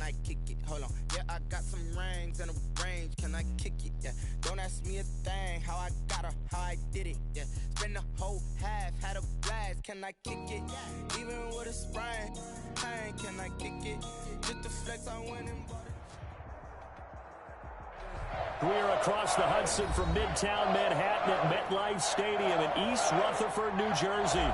I kick it? Hold on. Yeah, I got some rings and a range. Can I kick it? Yeah. Don't ask me a thing. How I got her, how I did it. Yeah. Spend the whole half, had a blast. Can I kick it? Even with a sprain. Pain, can I kick it? Just the flex I went and bought it. We're across the Hudson from Midtown Manhattan at MetLife Stadium in East Rutherford, New Jersey.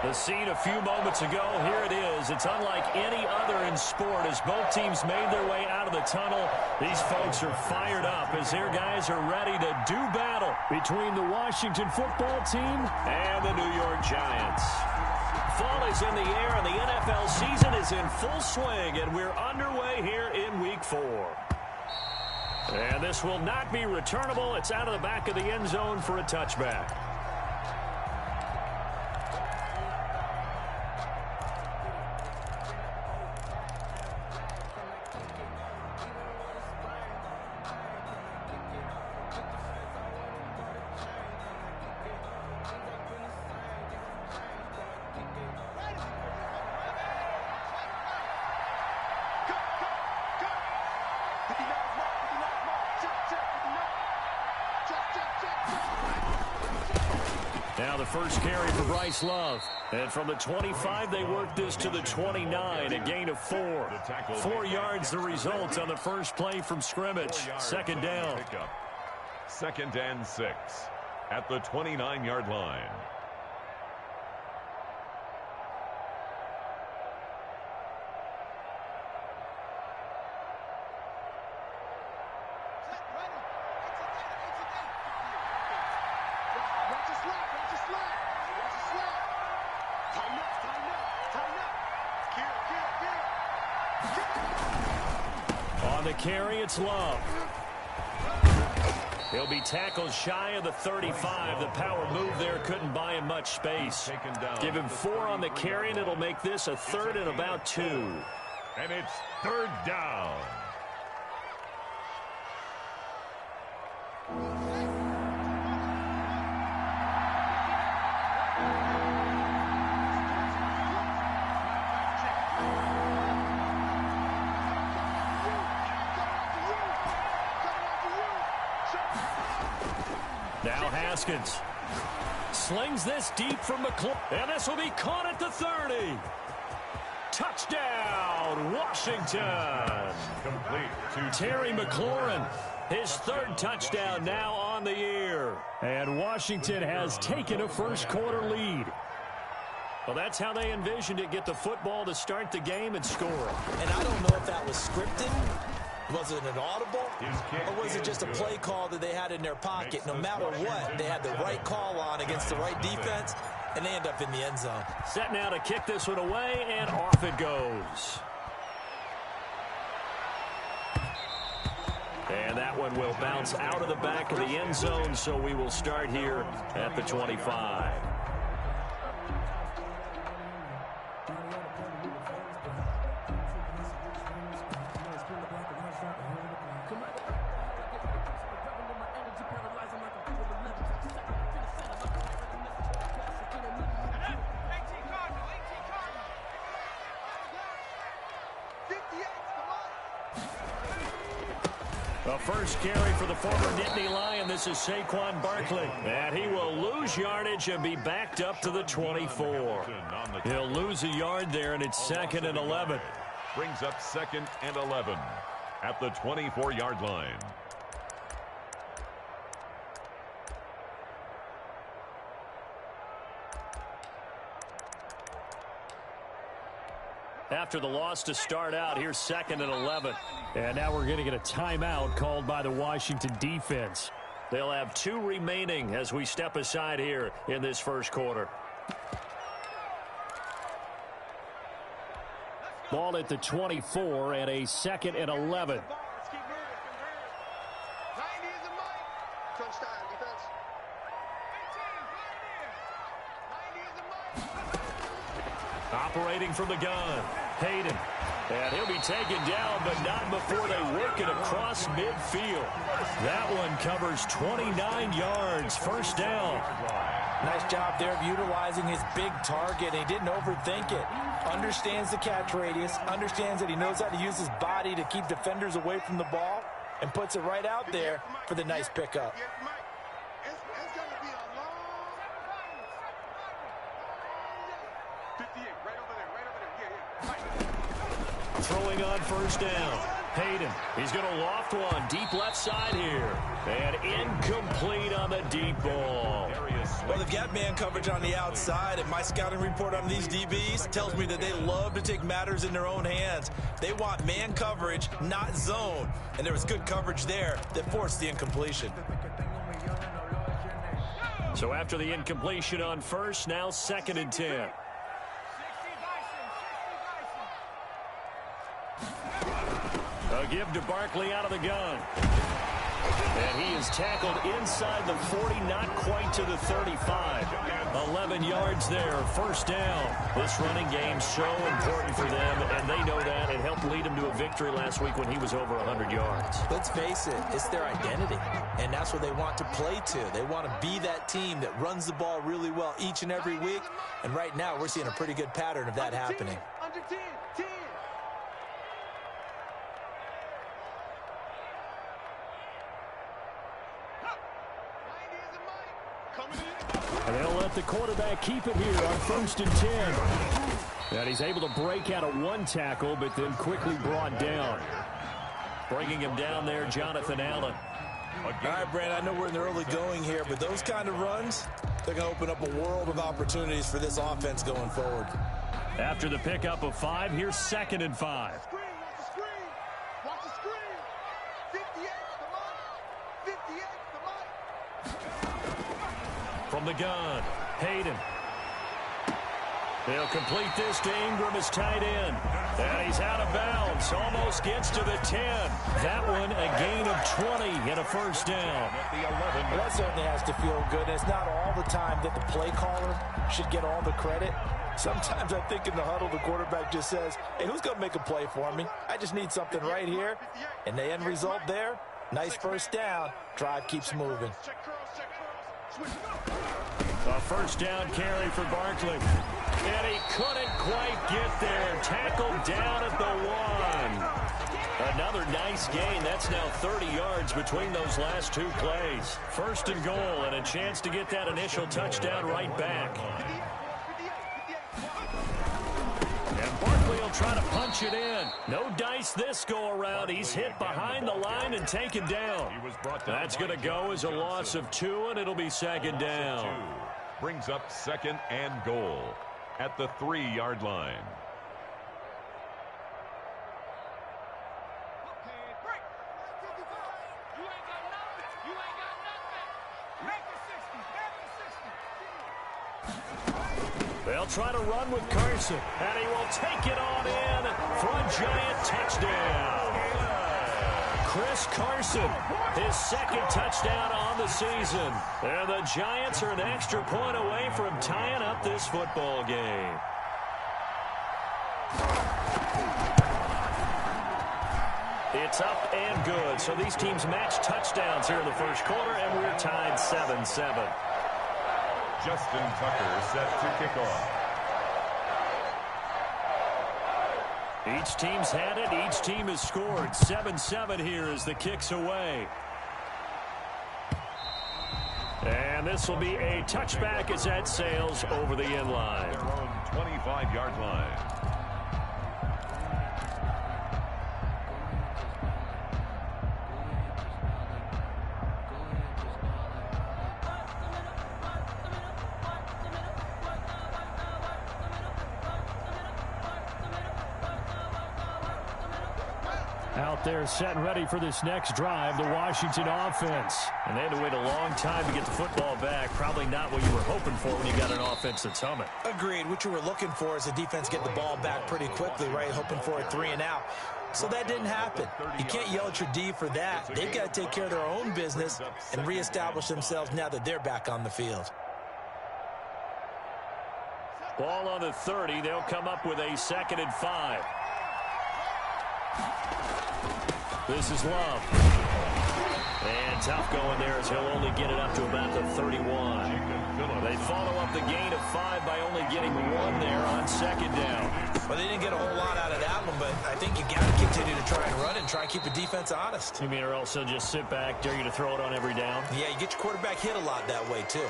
The scene a few moments ago, here it is. It's unlike any other in sport as both teams made their way out of the tunnel. These folks are fired up as their guys are ready to do battle between the Washington football team and the New York Giants. Fall is in the air and the NFL season is in full swing, and we're underway here in Week 4. And this will not be returnable. It's out of the back of the end zone for a touchback. Now the first carry for Bryce Love. And from the 25, they work this to the 29, a gain of 4. 4 yards the result on the first play from scrimmage. Second down. Second and 6 at the 29-yard line. On the carry, it's Love. He'll be tackled shy of the 35. The power move there couldn't buy him much space. Give him 4 on the carry, and it'll make this a third and about 2. And it's third down. Now Haskins slings this deep from McLaurin, and this will be caught at the 30. Touchdown, Washington. Complete to Terry McLaurin, his 3rd touchdown now on the year. And Washington has taken a first-quarter lead. Well, that's how they envisioned it, get the football to start the game and score. And I don't know if that was scripted. Was it an audible, or was it just a play call that they had in their pocket? No matter what, they had the right call on against the right defense, and they end up in the end zone. Set now to kick this one away, and off it goes. And that one will bounce out of the back of the end zone, so we will start here at the 25. The first carry for the former Nittany Lion. This is Saquon Barkley. And he will lose yardage and be backed up to the 24. He'll lose a yard there, and it's 2nd and 11. Brings up 2nd and 11 at the 24-yard line. After the loss to start out, here's 2nd and 11. And now we're going to get a timeout called by the Washington defense. They'll have 2 remaining as we step aside here in this first quarter. Ball at the 24 and a 2nd and 11. Operating from the gun. Hayden. And he'll be taken down, but not before they work it across midfield. That one covers 29 yards. First down. Nice job there of utilizing his big target. He didn't overthink it. Understands the catch radius. Understands that he knows how to use his body to keep defenders away from the ball. And puts it right out there for the nice pickup. Throwing on first down. Hayden, he's going to loft one. Deep left side here. And incomplete on the deep ball. Well, they've got man coverage on the outside, and my scouting report on these DBs tells me that they love to take matters in their own hands. They want man coverage, not zone. And there was good coverage there that forced the incompletion. So after the incompletion on first, now 2nd and 10. A give to Barkley out of the gun. And he is tackled inside the 40, not quite to the 35. 11 yards there, first down. This running game so important for them, and they know that. It helped lead them to a victory last week when he was over 100 yards. Let's face it, it's their identity, and that's what they want to play to. They want to be that team that runs the ball really well each and every week, and right now we're seeing a pretty good pattern of that happening. Under 10, 10. And they'll let the quarterback keep it here on 1st and 10. And he's able to break out of one tackle, but then quickly brought down. Bringing him down there, Jonathan Allen. All right, Brand, I know we're in the early going here, but those kind of runs, they're going to open up a world of opportunities for this offense going forward. After the pickup of 5, here's 2nd and 5. Watch the screen. 58, come on. 58, come on. From the gun, Hayden. They'll complete this to Ingram as tight end. And he's out of bounds. Almost gets to the 10. That one a gain of 20 and a first down. Well, that certainly has to feel good. And it's not all the time that the play caller should get all the credit. Sometimes I think in the huddle, the quarterback just says, hey, who's going to make a play for me? I just need something right here. And the end result there, nice first down. Drive keeps moving. A first down carry for Barkley. And he couldn't quite get there. Tackled down at the 1. Another nice gain. That's now 30 yards between those last 2 plays. 1st and goal, and a chance to get that initial touchdown right back. And Barkley will try to punch it in. No dice this go around. He's hit behind the line and taken down. That's going to go as a loss of 2, and it'll be 2nd down. Brings up 2nd and goal at the 3-yard line. They'll try to run with Carson, and he will take it on in for a giant touchdown. Chris Carson, his 2nd touchdown on the season. And the Giants are an extra point away from tying up this football game. It's up and good. So these teams match touchdowns here in the first quarter, and we're tied 7-7. Justin Tucker set to kick off. Each team's had it. Each team has scored. 7-7 here as the kick's away. And this will be a touchback as that sails over the end line. Their own 25-yard line. Out there set and ready for this next drive, the Washington offense. And they had to wait a long time to get the football back. Probably not what you were hoping for when you got an offense that's humming. Agreed. What you were looking for is the defense get the ball back pretty quickly, right? Hoping for a 3 and out. So that didn't happen. You can't yell at your D for that. They've got to take care of their own business and reestablish themselves now that they're back on the field. Ball on the 30. They'll come up with a 2nd and 5. This is Love. And tough going there as he'll only get it up to about the 31. They follow up the gain of 5 by only getting 1 there on 2nd down. Well, they didn't get a whole lot out of that one, but I think you got to continue to try and run and try and keep the defense honest. You mean or else they'll just sit back, dare you to throw it on every down? Yeah, you get your quarterback hit a lot that way, too.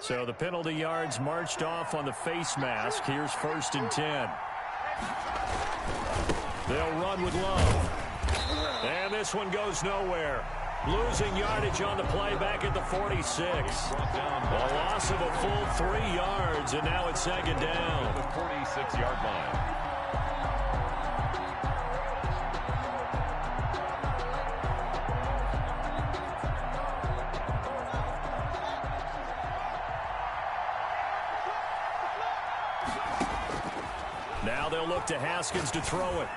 So the penalty yards marched off on the face mask. Here's 1st and 10. They'll run with Love. And this one goes nowhere. Losing yardage on the play back at the 46. A loss of a full 3 yards, and now it's 2nd down. The 46-yard line. Now they'll look to Haskins to throw it.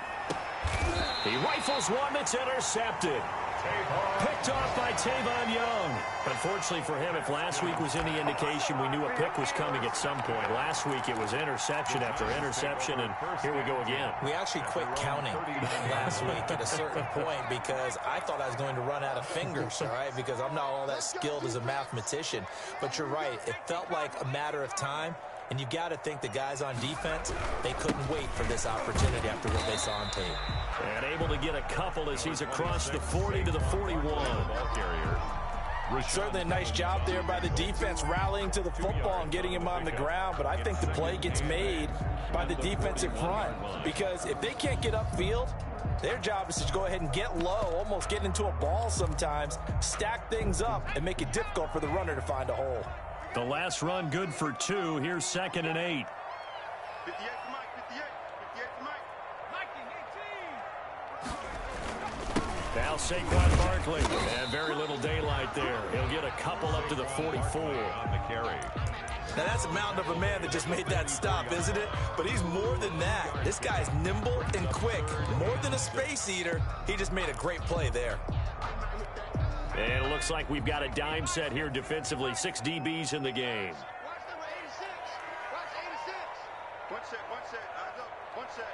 He rifles one that's intercepted. Picked off by Tavon Young. Unfortunately for him, if last week was any indication, we knew a pick was coming at some point. Last week it was interception after interception, and here we go again. We actually quit counting last week at a certain point because I thought I was going to run out of fingers, all right, because I'm not all that skilled as a mathematician. But you're right. It felt like a matter of time. And you've got to think the guys on defense, they couldn't wait for this opportunity after what they saw on tape. And able to get a couple as he's across the 40 to the 41. Certainly a nice job there by the defense rallying to the football and getting him on the ground. But I think the play gets made by the defensive front. Because if they can't get upfield, their job is to go ahead and get low, almost get into a ball sometimes, stack things up, and make it difficult for the runner to find a hole. The last run good for 2. Here's 2nd and 8. 58 to Mike, 58 to Mike. Now Saquon Barkley. And very little daylight there. He'll get a couple up to the 44. On the carry. Now that's a mountain of a man that just made that stop, isn't it? But he's more than that. This guy's nimble and quick. More than a space eater. He just made a great play there. And it looks like we've got a dime set here defensively. 6 DBs in the game. Watch number 86. Watch 86. One set. Eyes up. One set.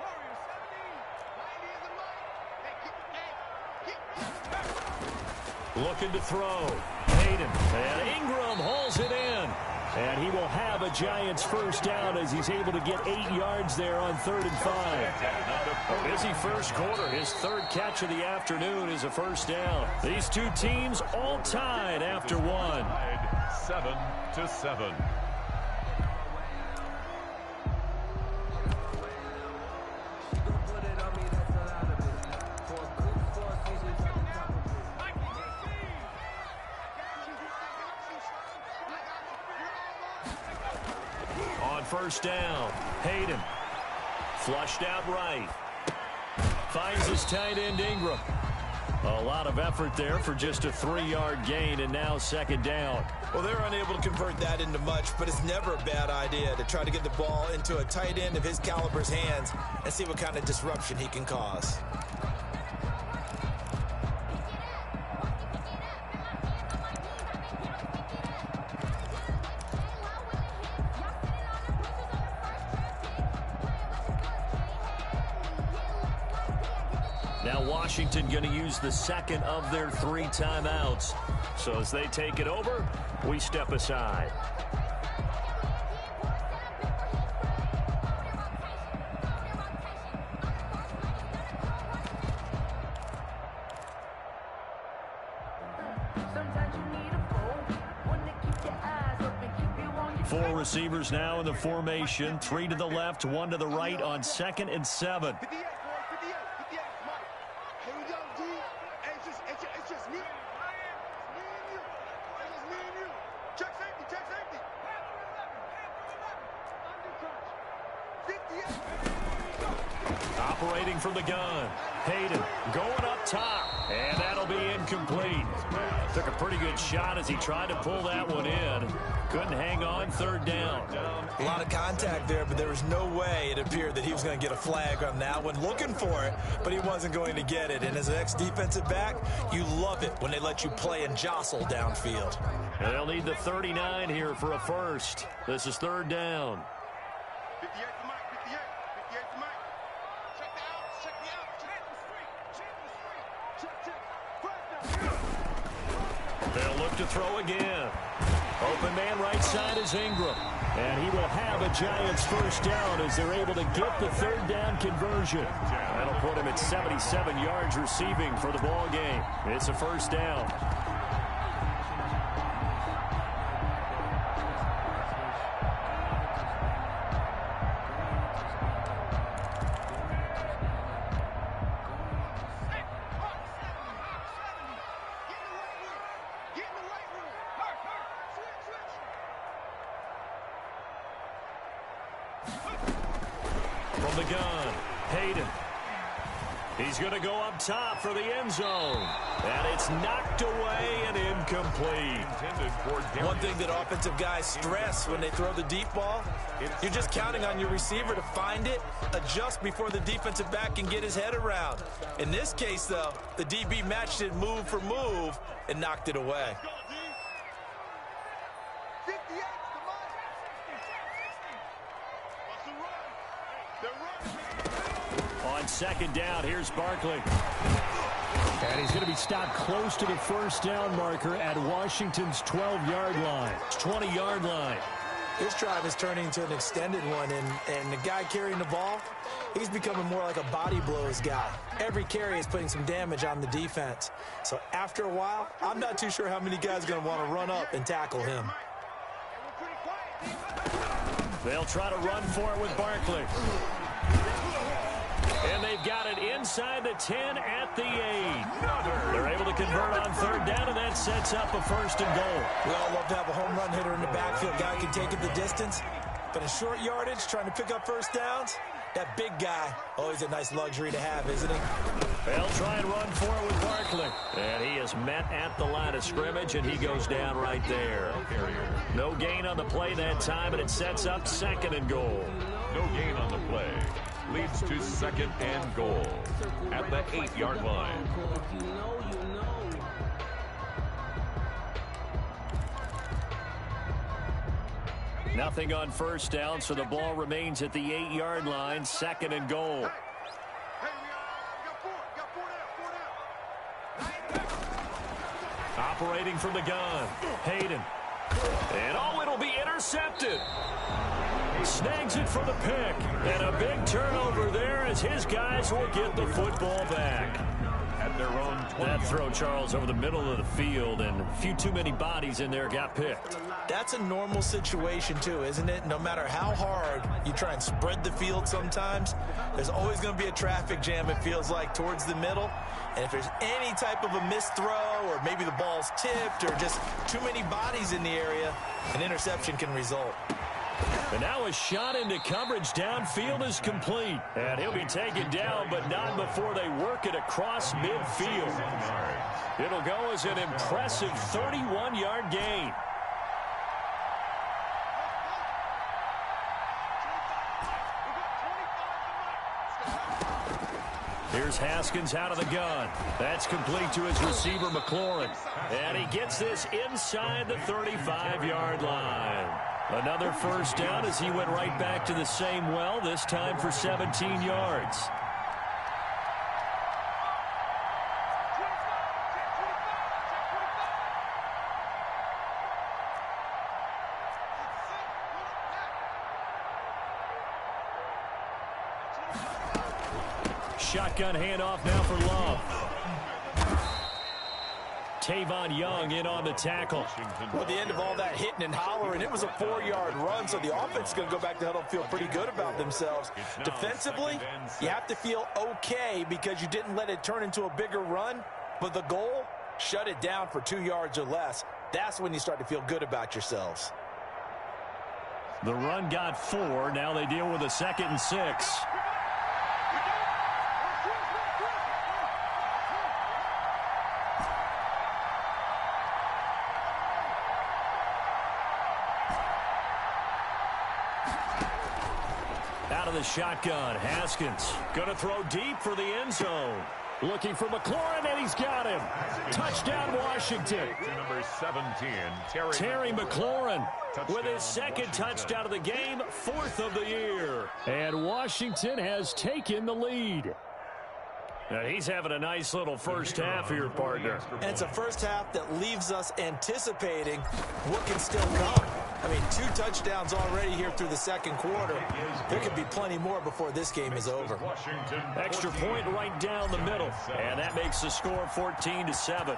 Warrior 70. 90 is the mic. Looking to throw. Hayden. And Ingram hauls it in. And he will have a Giants first down as he's able to get 8 yards there on 3rd and 5. A busy first quarter. His 3rd catch of the afternoon is a first down. These two teams all tied after 1. 7-7. First down. Hayden. Flushed out right. Finds his tight end Ingram. A lot of effort there for just a 3-yard gain, and now 2nd down. Well, they're unable to convert that into much, but it's never a bad idea to try to get the ball into a tight end of his caliber's hands and see what kind of disruption he can cause. Now Washington going to use the 2nd of their 3 timeouts. So as they take it over, we step aside. Four receivers now in the formation. 3 to the left, 1 to the right on 2nd and 7. 58, boy. 58. Mike. Here we go, D. Hey, it's just me. It's me and you. It's just me and you. Check safety. Under crunch. 58. Operating from the gun. Hayden going up top. And that'll be incomplete. Took a pretty good shot as he tried to pull that one in. Couldn't hang on. Third down. A lot of contact there, but there was no way it appeared that he was going to get a flag on that one. Looking for it, but he wasn't going to get it. And as an ex-defensive back, you love it when they let you play and jostle downfield. And they'll need the 39 here for a first. This is third down. 58 to Mike, 58. 58 to Mike. Check the outs, check the outs. Check the street. Check, check. First down. They'll look to throw again. Open man right side is Ingram. And he will have a Giants first down as they're able to get the third down conversion. That'll put him at 77 yards receiving for the ball game. It's a first down. From the gun, Hayden. He's going to go up top for the end zone. And it's knocked away and incomplete. One thing that offensive guys stress when they throw the deep ball, you're just counting on your receiver to find it, adjust before the defensive back can get his head around. In this case, though, the DB matched it move for move and knocked it away. On second down, here's Barkley. And he's going to be stopped close to the first down marker at Washington's 12-yard line. 20-yard line. This drive is turning into an extended one, and the guy carrying the ball, he's becoming more like a body blows guy. Every carry is putting some damage on the defense. So after a while, I'm not too sure how many guys are going to want to run up and tackle him. They'll try to run for it with Barkley. And they've got it inside the 10 at the 8. They're able to convert on third down, and that sets up a first and goal. We all love to have a home run hitter in the backfield. Guy can take it the distance. But in short yardage, trying to pick up first downs, that big guy, always a nice luxury to have, isn't he? They'll try and run for it with Barkley. And he is met at the line of scrimmage, and he goes down right there. No gain on the play that time, and it sets up second and goal. No gain on the play. Leads to second and goal at the 8-yard line. Nothing on first down, so the ball remains at the 8-yard line, second and goal. Hey, we got four down. Operating from the gun, Hayden. And it'll be intercepted. Snags it for the pick. And a big turnover there as his guys will get the football back. At their own 20. That throw, Charles, over the middle of the field, and a few too many bodies in there got picked. That's a normal situation, too, isn't it? No matter how hard you try and spread the field sometimes, there's always going to be a traffic jam, it feels like, towards the middle. And if there's any type of a missed throw, or maybe the ball's tipped, or just too many bodies in the area, an interception can result. And now a shot into coverage downfield is complete. And he'll be taken down, but not before they work it across midfield. It'll go as an impressive 31-yard gain. Here's Haskins out of the gun. That's complete to his receiver, McLaurin. And he gets this inside the 35-yard line. Another first down as he went right back to the same well, this time for 17 yards. Shotgun handoff now for Love. Tavon Young in on the tackle. Well, at the end of all that hitting and hollering, it was a 4-yard run, so the offense is going to go back to huddle and feel pretty good about themselves. Defensively, you have to feel okay because you didn't let it turn into a bigger run, but the goal, shut it down for 2 yards or less. That's when you start to feel good about yourselves. The run got 4. Now they deal with a 2nd and 6. Out of the shotgun, Haskins going to throw deep for the end zone. Looking for McLaurin, and he's got him. Touchdown, Washington. Number 17, Terry McLaurin with his second touchdown of the game, 4th of the year. And Washington has taken the lead. Now he's having a nice little first half here, partner. And it's a first half that leaves us anticipating what can still come. I mean, 2 touchdowns already here through the second quarter. There could be plenty more before this game is over. Extra point right down the middle. And that makes the score 14-7.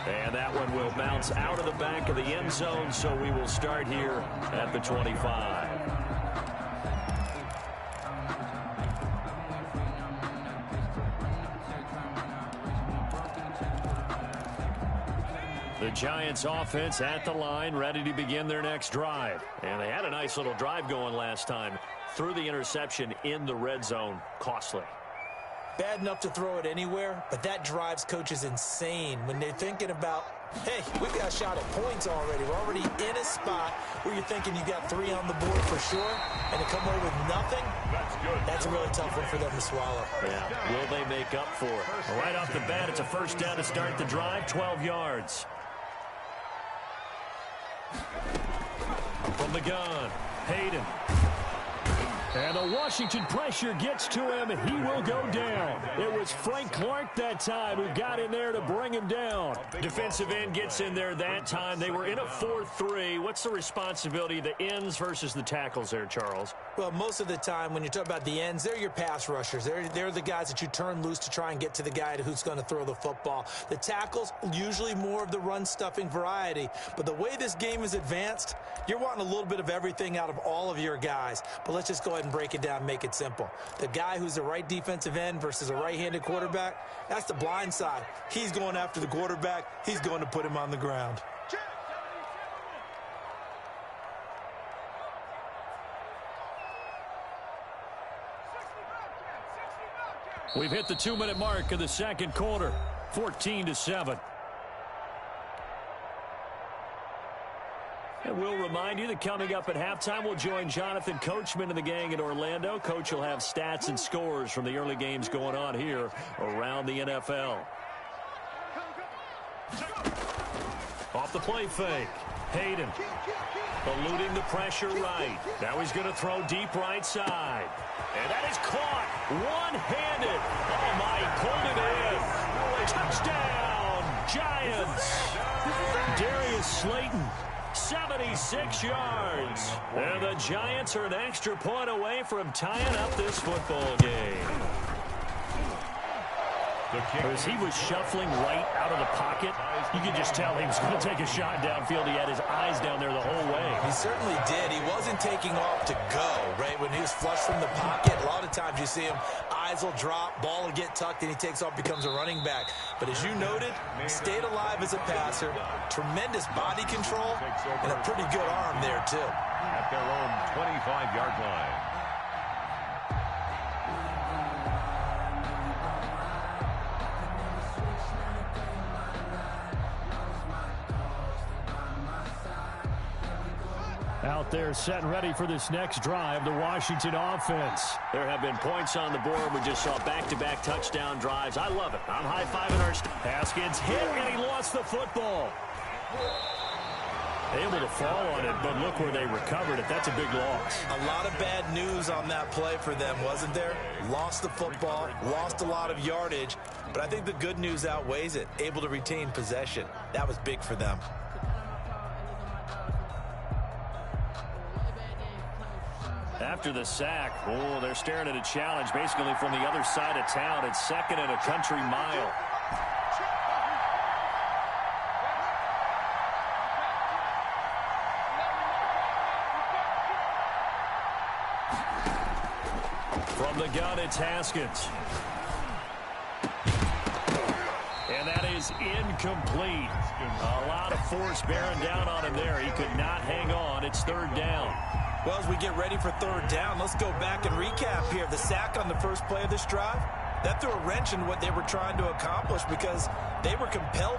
And that one will bounce out of the back of the end zone, so we will start here at the 25. The Giants offense at the line, ready to begin their next drive. And they had a nice little drive going last time. Threw the interception in the red zone. Costly. Bad enough to throw it anywhere, but that drives coaches insane when they're thinking about, hey, we've got a shot at points already. We're already in a spot where you're thinking you got 3 on the board for sure, and to come away with nothing, that's a really tough one for them to swallow. Yeah, will they make up for it? Right off the bat, it's a first down to start the drive, 12 yards. From the gun, Hayden. And the Washington pressure gets to him. He will go down. It was Frank Clark that time who got in there to bring him down. Defensive end gets in there that time. They were in a 4-3. What's the responsibility of the ends versus the tackles there, Charles? Well, most of the time when you talk about the ends, they're your pass rushers. They're the guys that you turn loose to try and get to the guy who's going to throw the football. The tackles, usually more of the run-stuffing variety. But the way this game is advanced, you're wanting a little bit of everything out of all of your guys. But let's just go ahead and break it down, make it simple. The guy who's the right defensive end versus a right-handed quarterback, that's the blind side. He's going after the quarterback. He's going to put him on the ground. We've hit the 2-minute mark of the second quarter, 14-7. And we'll remind you that coming up at halftime, we'll join Jonathan Coachman and the gang in Orlando. Coach will have stats and scores from the early games going on here around the NFL. Off the play fake, Hayden eluding the pressure right. Now he's going to throw deep right side. And that is caught one-handed. Oh, my, pulled it in. Touchdown, Giants. Darius Slayton, 76 yards. And the Giants are an extra point away from tying up this football game. As he was shuffling right out of the pocket, you could just tell he was going to take a shot downfield. He had his eyes down there the whole way. He certainly did. He wasn't taking off to go, right? When he was flushed from the pocket, a lot of times you see him, eyes will drop, ball will get tucked, and he takes off, becomes a running back. But as you noted, stayed alive as a passer, tremendous body control, and a pretty good arm there, too. At their own 25-yard line. Out there set and ready for this next drive, the Washington offense. There have been points on the board. We just saw back-to-back touchdown drives. I love it. I'm high-fiving our Haskins hit, and he lost the football. Able to fall on it, but look where they recovered it. That's a big loss. A lot of bad news on that play for them, wasn't there? Lost the football, lost a lot of yardage, but I think the good news outweighs it. Able to retain possession. That was big for them. After the sack, oh, they're staring at a challenge basically from the other side of town. It's second and a country mile. From the gun, it's Haskins. And that is incomplete. A lot of force bearing down on him there. He could not hang on. It's third down. Well, as we get ready for third down, let's go back and recap here. The sack on the first play of this drive, that threw a wrench in what they were trying to accomplish because they were compelled